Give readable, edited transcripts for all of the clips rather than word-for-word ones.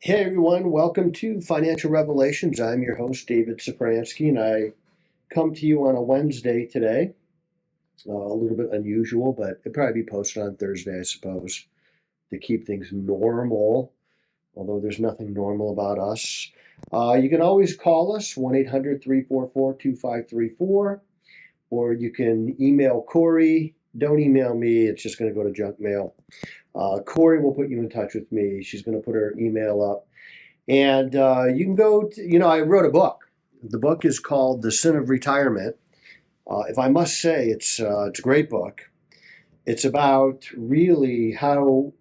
Hey everyone, welcome to Financial Revelations. I'm your host, David Szafranski, and I come to you on a Wednesday today. A little bit unusual, but it'll probably be posted on Thursday, I suppose, to keep things normal, although there's nothing normal about us. You can always call us, 1 800 344 2534, or you can email Corey. Don't email me, it's just going to go to junk mail. Corey will put you in touch with me. She's going to put her email up. And you can go to, I wrote a book. The book is called The Sin of Retirement. If I must say, it's a great book. It's about really how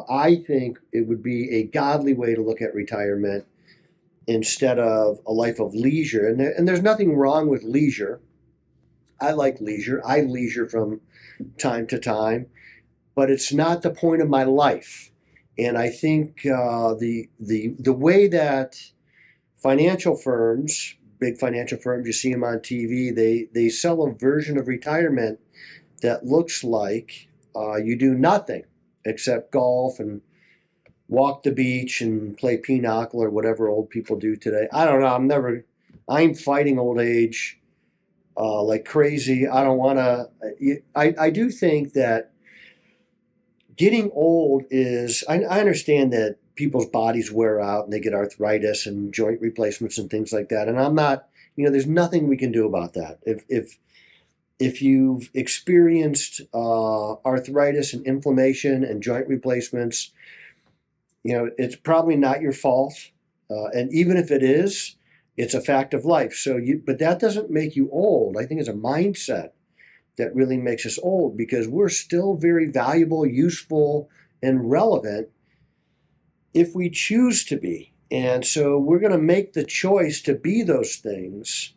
I think it would be a godly way to look at retirement instead of a life of leisure. And there's nothing wrong with leisure. I like leisure. I leisure from time to time, but it's not the point of my life. And I think the way that financial firms, big financial firms, you see them on TV, they sell a version of retirement that looks like you do nothing except golf and walk the beach and play pinochle or whatever old people do today. I don't know. I'm fighting old age like crazy. I don't want to. I do think that getting old is, I understand that people's bodies wear out and they get arthritis and joint replacements and things like that. And I'm not, there's nothing we can do about that. If you've experienced arthritis and inflammation and joint replacements, it's probably not your fault. And even if it is, it's a fact of life. But that doesn't make you old. I think it's a mindset that really makes us old, because we're still very valuable, useful, and relevant if we choose to be. And so we're going to make the choice to be those things: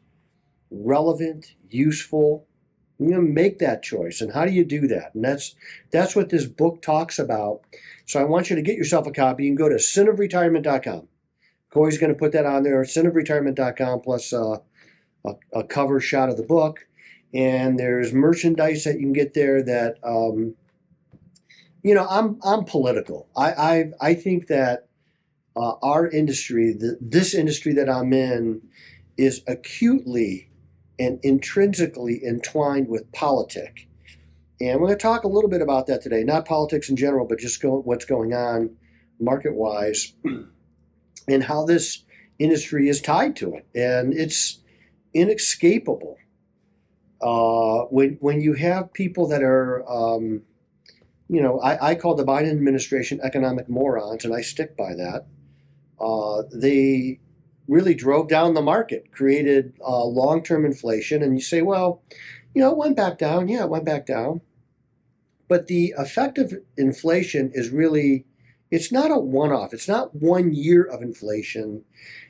relevant, useful. We're going to make that choice. And how do you do that? And that's what this book talks about. So I want you to get yourself a copy. You can go to sinofretirement.com. Corey's going to put that on there, sinofretirement.com, plus a cover shot of the book. And there's merchandise that you can get there that, I'm political. I think that our industry, this industry that I'm in, is acutely and intrinsically entwined with politics. And we're going to talk a little bit about that today. Not politics in general, but just what's going on market-wise and how this industry is tied to it. And it's inescapable. When you have people that are, I call the Biden administration economic morons, and I stick by that. They really drove down the market, created long-term inflation, and you say, well, it went back down. Yeah, it went back down. But the effect of inflation is really, it's not a one-off. It's not 1 year of inflation.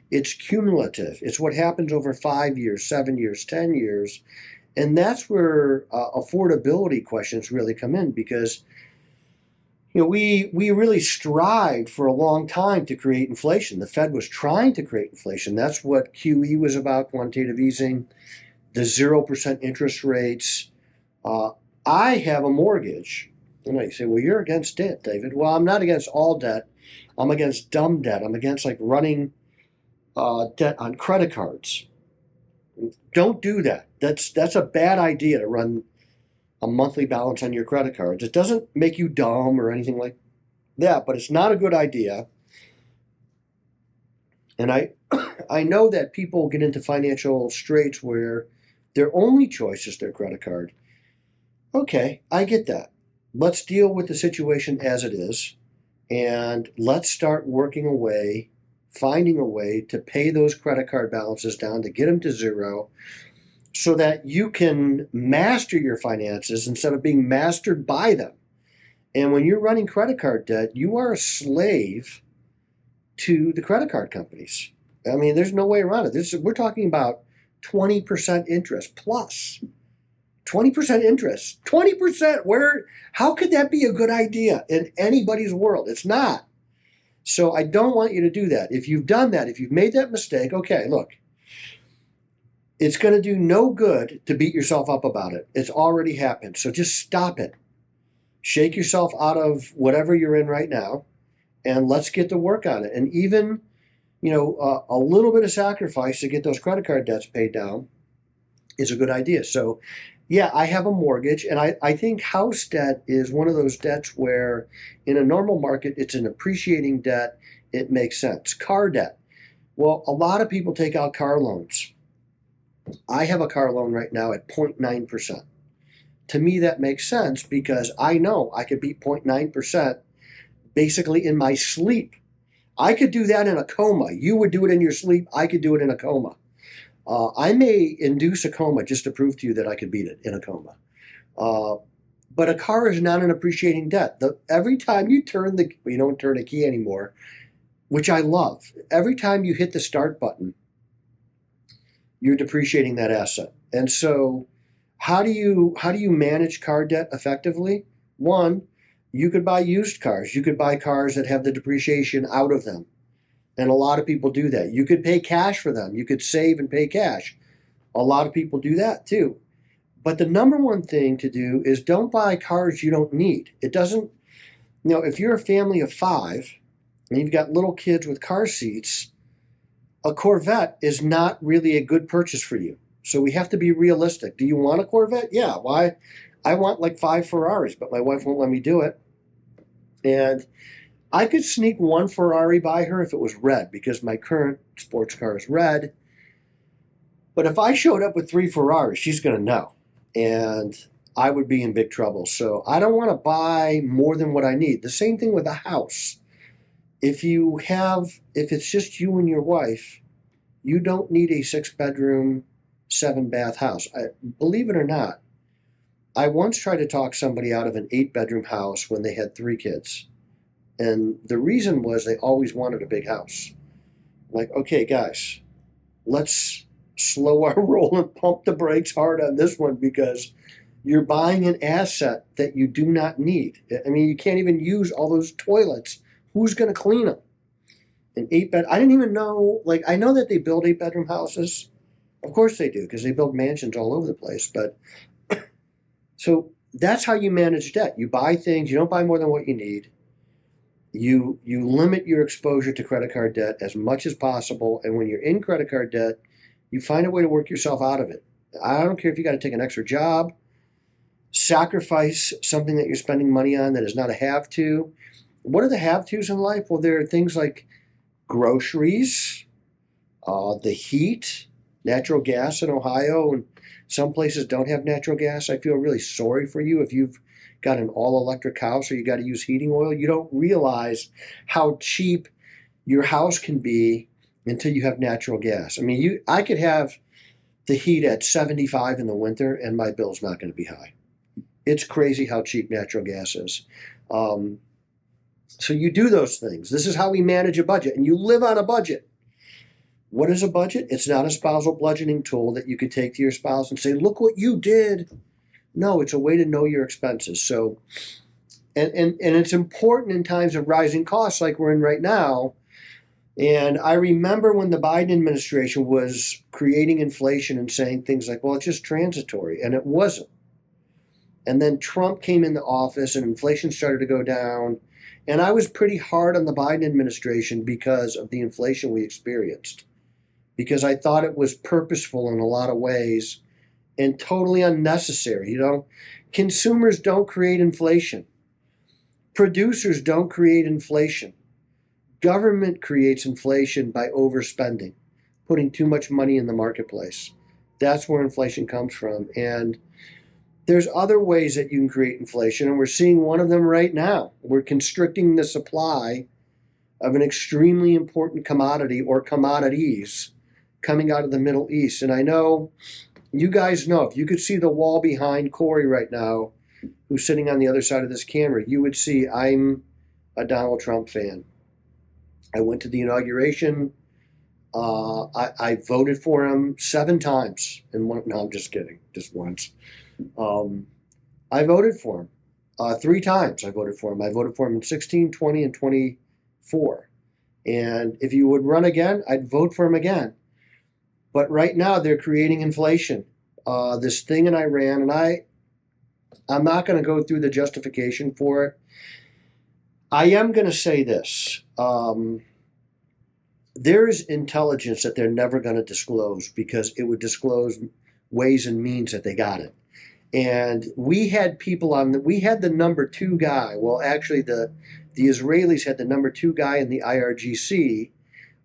It's cumulative. It's what happens over 5 years, 7 years, 10 years. And that's where affordability questions really come in, because we really strived for a long time to create inflation. The Fed was trying to create inflation. That's what QE was about, quantitative easing, the 0% interest rates. I have a mortgage. You say, well, you're against debt, David. Well, I'm not against all debt. I'm against dumb debt. I'm against running debt on credit cards. Don't do that. That's a bad idea, to run a monthly balance on your credit cards. It doesn't make you dumb or anything like that, but it's not a good idea. And I know that people get into financial straits where their only choice is their credit card. Okay, I get that. Let's deal with the situation as it is, and let's start finding a way to pay those credit card balances down, to get them to zero, so that you can master your finances instead of being mastered by them. And when you're running credit card debt, you are a slave to the credit card companies. I mean, there's no way around it. We're talking about 20% interest plus. 20% interest. 20%. How could that be a good idea in anybody's world? It's not. So I don't want you to do that. If you've done that, if you've made that mistake, okay, look, it's going to do no good to beat yourself up about it. It's already happened. So just stop it. Shake yourself out of whatever you're in right now and let's get to work on it. And even, a little bit of sacrifice to get those credit card debts paid down is a good idea. So, yeah, I have a mortgage, and I think house debt is one of those debts where in a normal market, it's an appreciating debt. It makes sense. Car debt. Well, a lot of people take out car loans. I have a car loan right now at 0.9%. To me, that makes sense because I know I could beat 0.9% basically in my sleep. I could do that in a coma. You would do it in your sleep. I could do it in a coma. I may induce a coma just to prove to you that I could beat it in a coma. But a car is not an appreciating debt. Every time you you don't turn a key anymore, which I love. Every time you hit the start button, you're depreciating that asset. And so how do you manage car debt effectively? One, you could buy used cars. You could buy cars that have the depreciation out of them. And a lot of people do that. You could pay cash for them. You could save and pay cash. A lot of people do that too. But the number one thing to do is don't buy cars you don't need. It doesn't, if you're a family of 5 and you've got little kids with car seats, a Corvette is not really a good purchase for you. So we have to be realistic. Do you want a Corvette? Yeah. Why? I want like 5 Ferraris, but my wife won't let me do it. And I could sneak one Ferrari by her if it was red, because my current sports car is red. But if I showed up with 3 Ferraris, she's going to know. And I would be in big trouble. So I don't want to buy more than what I need. The same thing with a house. If it's just you and your wife, you don't need a 6-bedroom, 7-bath house. Believe it or not, I once tried to talk somebody out of an 8-bedroom house when they had 3 kids. And the reason was they always wanted a big house. Like, okay, guys, let's slow our roll and pump the brakes hard on this one because you're buying an asset that you do not need. I mean, you can't even use all those toilets. Who's going to clean them? An 8-bed. I didn't even know. Like, I know that they build 8-bedroom houses. Of course they do, because they build mansions all over the place. But so that's how you manage debt. You buy things. You don't buy more than what you need. You limit your exposure to credit card debt as much as possible. And when you're in credit card debt, you find a way to work yourself out of it. I don't care if you got to take an extra job, sacrifice something that you're spending money on that is not a have-to. What are the have-tos in life? Well, there are things like groceries, the heat, natural gas in Ohio, and some places don't have natural gas. I feel really sorry for you if you've got an all-electric house or you got to use heating oil. You don't realize how cheap your house can be until you have natural gas. I mean, I could have the heat at 75 in the winter and my bill's not going to be high. It's crazy how cheap natural gas is. So you do those things. This is how we manage a budget, and you live on a budget. What is a budget? It's not a spousal budgeting tool that you could take to your spouse and say, look what you did. No, it's a way to know your expenses. So, and it's important in times of rising costs like we're in right now. And I remember when the Biden administration was creating inflation and saying things like, well, it's just transitory, and it wasn't. And then Trump came into office and inflation started to go down. And I was pretty hard on the Biden administration because of the inflation we experienced, because I thought it was purposeful in a lot of ways and totally unnecessary. Consumers don't create inflation. Producers don't create inflation. Government creates inflation by overspending, putting too much money in the marketplace. That's where inflation comes from. And there's other ways that you can create inflation, and we're seeing one of them right now. We're constricting the supply of an extremely important commodity or commodities coming out of the Middle East. And I know you guys know, if you could see the wall behind Corey right now, who's sitting on the other side of this camera, you would see I'm a Donald Trump fan. I went to the inauguration. I voted for him 7 times. No, I'm just kidding, just once. I voted for him 3 times. I voted for him. I voted for him in 16, 20, and 24. And if he would run again, I'd vote for him again. But right now they're creating inflation. This thing in Iran, and I'm not going to go through the justification for it. I am going to say this. There is intelligence that they're never going to disclose because it would disclose ways and means that they got it. And we had people we had the number two guy. Well, actually, the Israelis had the number two guy in the IRGC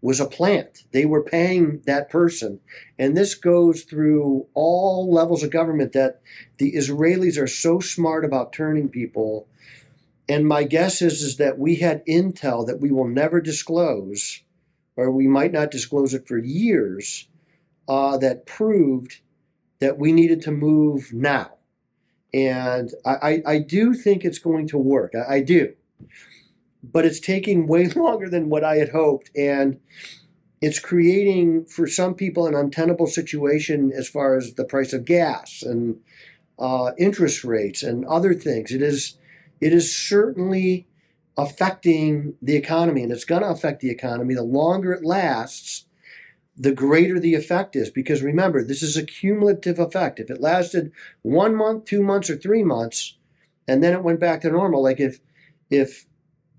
was a plant. They were paying that person. And this goes through all levels of government that the Israelis are so smart about turning people. And my guess is that we had intel that we will never disclose, or we might not disclose it for years, that proved that we needed to move now. And I do think it's going to work. I do. But it's taking way longer than what I had hoped. And it's creating, for some people, an untenable situation as far as the price of gas and interest rates and other things. It is certainly affecting the economy, and it's going to affect the economy. The longer it lasts, the greater the effect is. Because remember, this is a cumulative effect. If it lasted 1 month, 2 months, or 3 months, and then it went back to normal, like if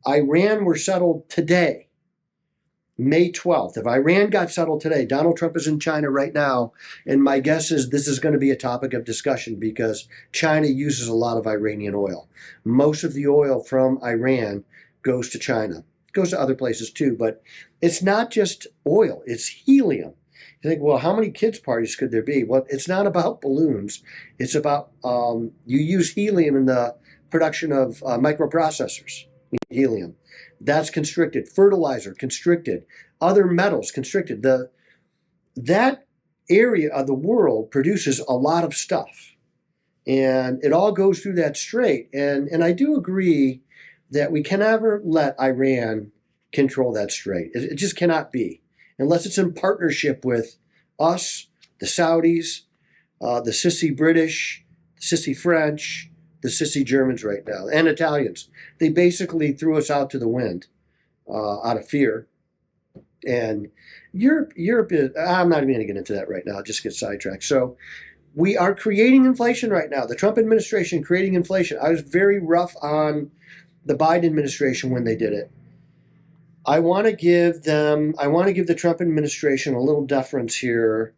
Iran were settled today, May 12th, if Iran got settled today, Donald Trump is in China right now, and my guess is this is going to be a topic of discussion because China uses a lot of Iranian oil. Most of the oil from Iran goes to China. It goes to other places too, but it's not just oil, it's helium. You think, well, how many kids' parties could there be? Well, it's not about balloons. It's about you use helium in the production of microprocessors, helium. That's constricted. Fertilizer, constricted. Other metals, constricted. That area of the world produces a lot of stuff. And it all goes through that strait. And I do agree that we can never let Iran control that strait. It just cannot be. Unless it's in partnership with us, the Saudis, the sissy British, the sissy French, the sissy Germans right now, and Italians. They basically threw us out to the wind out of fear. And Europe is, I'm not even going to get into that right now, I'll just get sidetracked. So we are creating inflation right now. The Trump administration creating inflation. I was very rough on the Biden administration when they did it. I want to give the Trump administration a little deference here,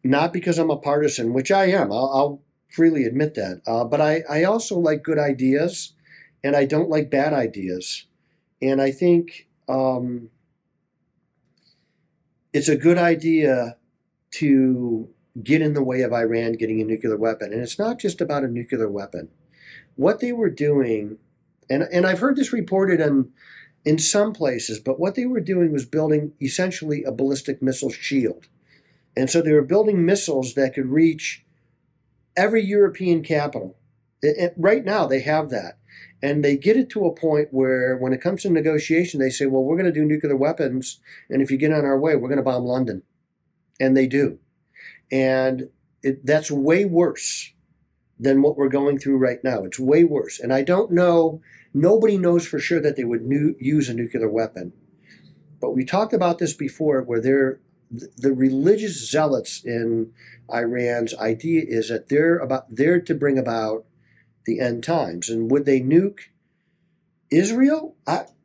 not because I'm a partisan, which I am. I'll freely admit that. But I also like good ideas, and I don't like bad ideas. And I think it's a good idea to get in the way of Iran getting a nuclear weapon. And it's not just about a nuclear weapon. What they were doing, and I've heard this reported in some places, but what they were doing was building essentially a ballistic missile shield. And so they were building missiles that could reach every European capital. Right now, they have that. And they get it to a point where when it comes to negotiation, they say, well, we're going to do nuclear weapons, and if you get on our way, we're going to bomb London. And they do. And that's way worse than what we're going through right now. It's way worse. And I don't know, nobody knows for sure that they would use a nuclear weapon. But we talked about this before, where the religious zealots in Iran's idea is that they're to bring about the end times. And would they nuke Israel?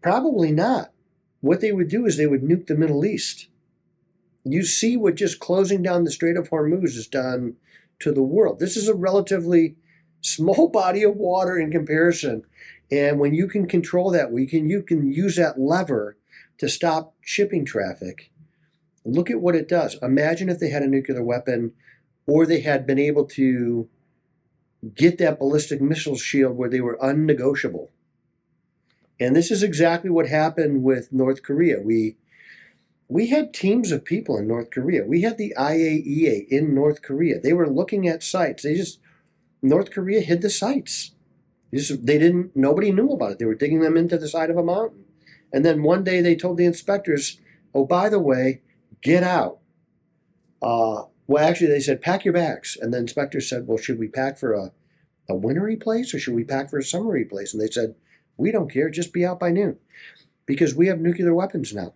Probably not. What they would do is they would nuke the Middle East. You see what just closing down the Strait of Hormuz has done to the world. This is a relatively small body of water in comparison. And when you can control that, you can use that lever to stop shipping traffic. Look at what it does. Imagine if they had a nuclear weapon, or they had been able to get that ballistic missile shield where they were unnegotiable. And this is exactly what happened with North Korea. We had teams of people in North Korea. We had the IAEA in North Korea. They were looking at sites. North Korea hid the sites. Nobody knew about it. They were digging them into the side of a mountain. And then one day they told the inspectors, oh, by the way, get out. Well, actually, they said, pack your bags. And the inspectors said, well, should we pack for a wintry place, or should we pack for a summery place? And they said, we don't care. Just be out by noon. Because we have nuclear weapons now.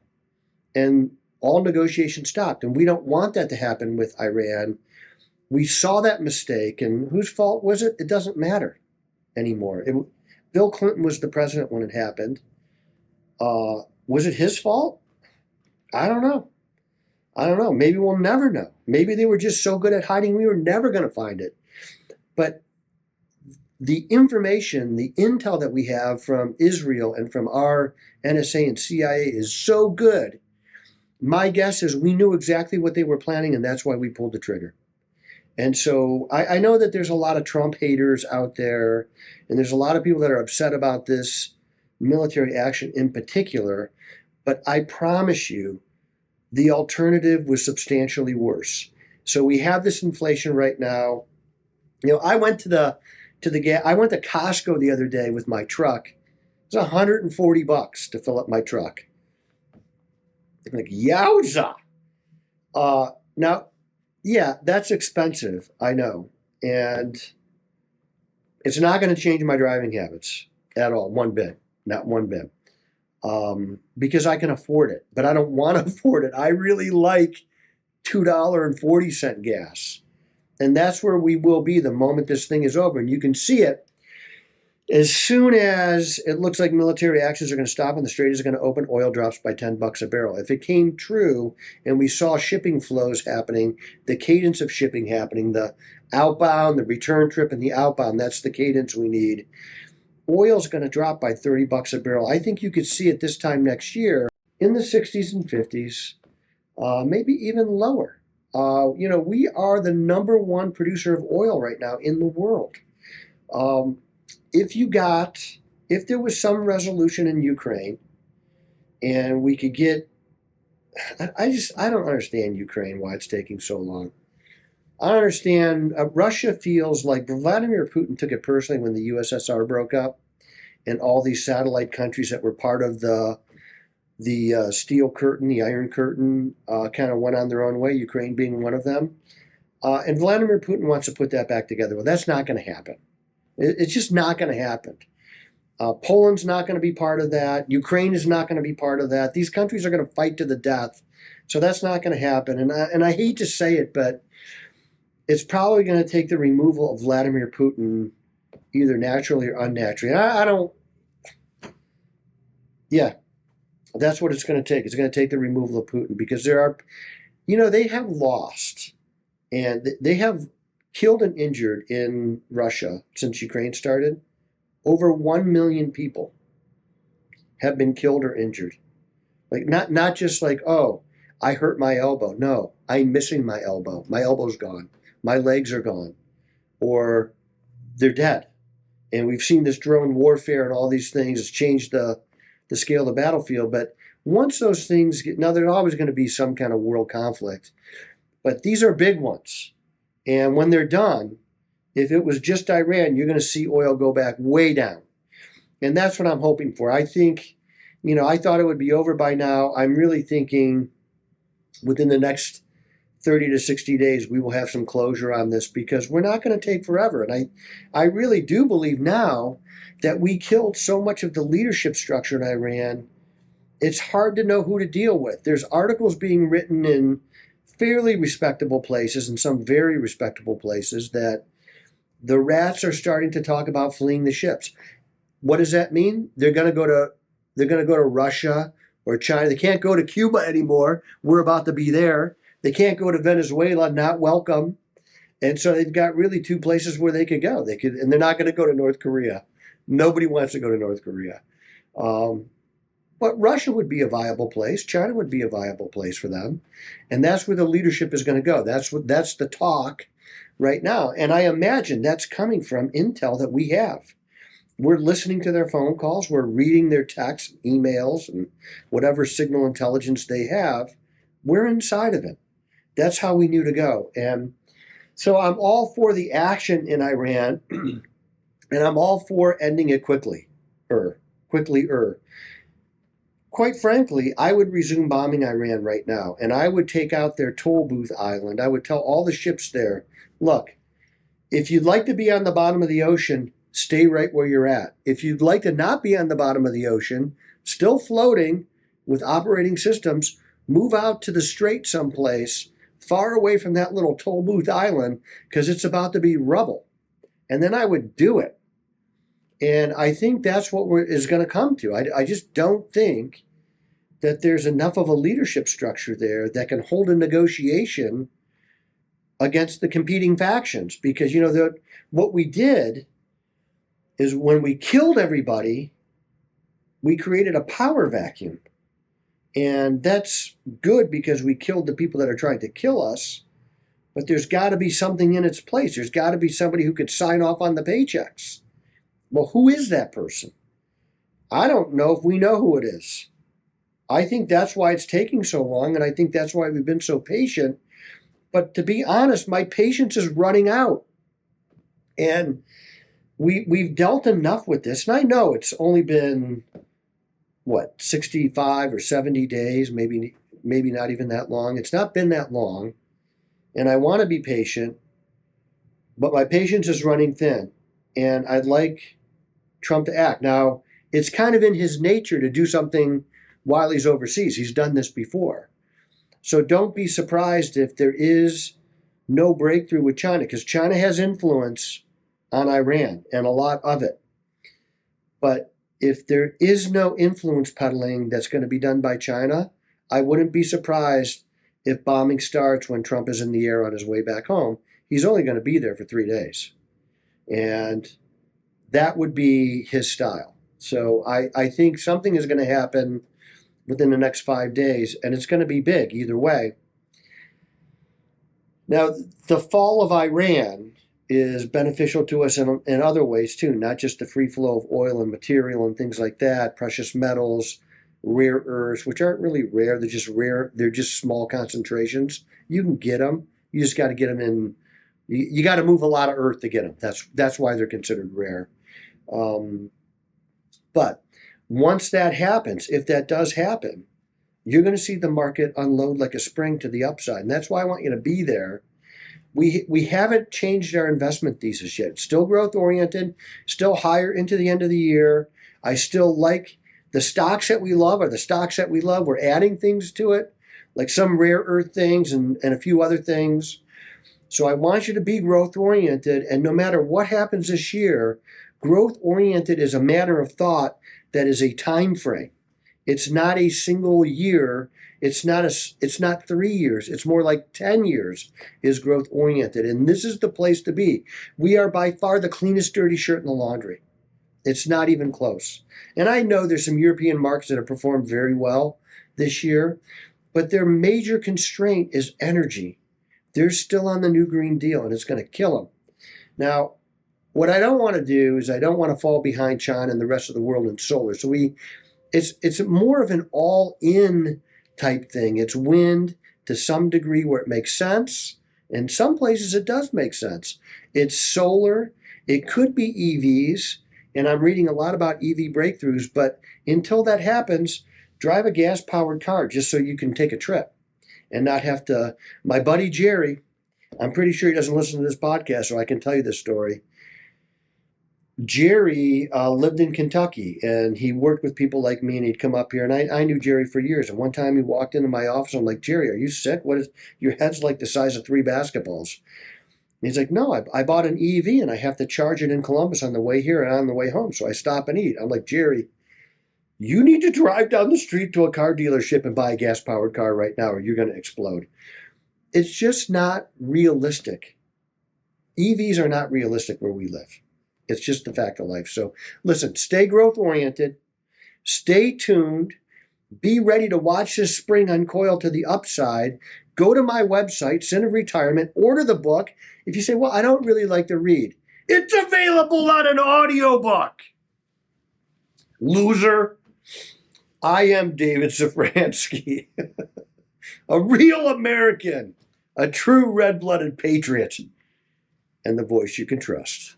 And all negotiations stopped. And we don't want that to happen with Iran. We saw that mistake. And whose fault was it? It doesn't matter anymore. Bill Clinton was the president when it happened. Was it his fault? I don't know. I don't know. Maybe we'll never know. Maybe they were just so good at hiding we were never going to find it. But the information, the intel that we have from Israel and from our NSA and CIA is so good. My guess is we knew exactly what they were planning, and that's why we pulled the trigger. And so I know that there's a lot of Trump haters out there, and there's a lot of people that are upset about this military action in particular, but I promise you, the alternative was substantially worse. So we have this inflation right now. I went to Costco the other day with my truck. It was $140 to fill up my truck. I'm like, yowza! Now, yeah, that's expensive, I know. And it's not going to change my driving habits at all, one bit, not one bit. Because I can afford it, but I don't want to afford it. I really like $2.40 gas. And that's where we will be the moment this thing is over. And you can see it as soon as it looks like military actions are going to stop and the Strait is going to open, oil drops by $10 a barrel. If it came true and we saw shipping flows happening, the cadence of shipping happening, the outbound, the return trip, and the outbound, that's the cadence we need. Oil's going to drop by $30 a barrel. I think you could see it this time next year in the 60s and 50s, maybe even lower. We are the number one producer of oil right now in the world. If there was some resolution in Ukraine and we could get, I don't understand Ukraine, why it's taking so long. I don't understand. Russia feels like Vladimir Putin took it personally when the USSR broke up and all these satellite countries that were part of the Steel Curtain, the Iron Curtain, kind of went on their own way, Ukraine being one of them. And Vladimir Putin wants to put that back together. Well, that's not going to happen. It's just not going to happen. Poland's not going to be part of that. Ukraine is not going to be part of that. These countries are going to fight to the death. So that's not going to happen. And I hate to say it, but it's probably going to take the removal of Vladimir Putin either naturally or unnaturally. That's what it's going to take. It's going to take the removal of Putin because they have lost and they have killed and injured in Russia since Ukraine started. Over 1 million people have been killed or injured. Like not just like, oh, I hurt my elbow. No, I'm missing my elbow. My elbow's gone. My legs are gone. Or they're dead. And we've seen this drone warfare and all these things. It's changed the scale of the battlefield. But once those things now there's always going to be some kind of world conflict. But these are big ones. And when they're done, if it was just Iran, you're going to see oil go back way down. And that's what I'm hoping for. I think, I thought it would be over by now. I'm really thinking within the next 30 to 60 days, we will have some closure on this because we're not going to take forever. And I really do believe now that we killed so much of the leadership structure in Iran, it's hard to know who to deal with. There's articles being written in fairly respectable places and some very respectable places that the rats are starting to talk about fleeing the ships. What does that mean? They're going to go to Russia or China. They can't go to Cuba anymore. We're about to be there. They can't go to Venezuela, not welcome. And so they've got really two places where they could go. And they're not going to go to North Korea. Nobody wants to go to North Korea. But Russia would be a viable place. China would be a viable place for them. And that's where the leadership is going to go. That's the talk right now. And I imagine that's coming from intel that we have. We're listening to their phone calls. We're reading their texts, emails, and whatever signal intelligence they have. We're inside of it. That's how we knew to go. And so I'm all for the action in Iran, and I'm all for ending it quickly. Quite frankly, I would resume bombing Iran right now, and I would take out their toll booth island. I would tell all the ships there, look, if you'd like to be on the bottom of the ocean, stay right where you're at. If you'd like to not be on the bottom of the ocean, still floating with operating systems, move out to the strait someplace, far away from that little toll booth island, because it's about to be rubble. And then I would do it. And I think that's what is going to come to. I just don't think that there's enough of a leadership structure there that can hold a negotiation against the competing factions. Because, what we did is when we killed everybody, we created a power vacuum. And that's good because we killed the people that are trying to kill us. But there's got to be something in its place. There's got to be somebody who could sign off on the paychecks. Well, who is that person? I don't know if we know who it is. I think that's why it's taking so long, and I think that's why we've been so patient. But to be honest, my patience is running out. And we've dealt enough with this. And I know it's only been, 65 or 70 days, maybe not even that long. It's not been that long. And I want to be patient, but my patience is running thin. And I'd like Trump to act. Now, it's kind of in his nature to do something while he's overseas. He's done this before. So don't be surprised if there is no breakthrough with China, because China has influence on Iran, and a lot of it. But if there is no influence peddling that's going to be done by China, I wouldn't be surprised if bombing starts when Trump is in the air on his way back home. He's only going to be there for 3 days. And that would be his style. So I think something is going to happen within the next 5 days, and it's going to be big either way. Now, the fall of Iran is beneficial to us in other ways too, not just the free flow of oil and material and things like that, precious metals, rare earths, which aren't really rare. They're just rare. They're just small concentrations. You can get them. You just got to get them in. You got to move a lot of earth to get them. That's why they're considered rare. But once that happens, if that does happen, you're going to see the market unload like a spring to the upside. And that's why I want you to be there. We haven't changed our investment thesis yet. It's still growth oriented, still higher into the end of the year. I still like the stocks that we love are the stocks that we love. We're adding things to it, like some rare earth things and a few other things. So I want you to be growth oriented. And no matter what happens this year, growth oriented is a matter of thought that is a time frame. It's not a single year. It's not 3 years. It's more like 10 years is growth oriented. And this is the place to be. We are by far the cleanest dirty shirt in the laundry. It's not even close. And I know there's some European markets that have performed very well this year, but their major constraint is energy. They're still on the new Green Deal, and it's going to kill them. Now, what I don't want to do is I don't want to fall behind China and the rest of the world in solar. So it's more of an all-in type thing. It's wind to some degree where it makes sense. In some places it does make sense. It's solar. It could be EVs. And I'm reading a lot about EV breakthroughs. But until that happens, drive a gas-powered car just so you can take a trip and not have to. My buddy Jerry, I'm pretty sure he doesn't listen to this podcast, so I can tell you this story. Jerry lived in Kentucky, and he worked with people like me, and he'd come up here, and I knew Jerry for years. And one time he walked into my office, and I'm like, Jerry, are you sick? What is your head's like the size of 3 basketballs? And he's like, no, I bought an EV, and I have to charge it in Columbus on the way here and on the way home, so I stop and eat. I'm like, Jerry, you need to drive down the street to a car dealership and buy a gas-powered car right now, or you're going to explode. It's just not realistic. EVs are not realistic where we live. It's just the fact of life. So listen, stay growth oriented, stay tuned, be ready to watch this spring uncoil to the upside. Go to my website, Sin of Retirement, order the book. If you say, well, I don't really like to read, it's available on an audiobook. Loser. I am David Szafranski, a real American, a true red-blooded patriot, and the voice you can trust.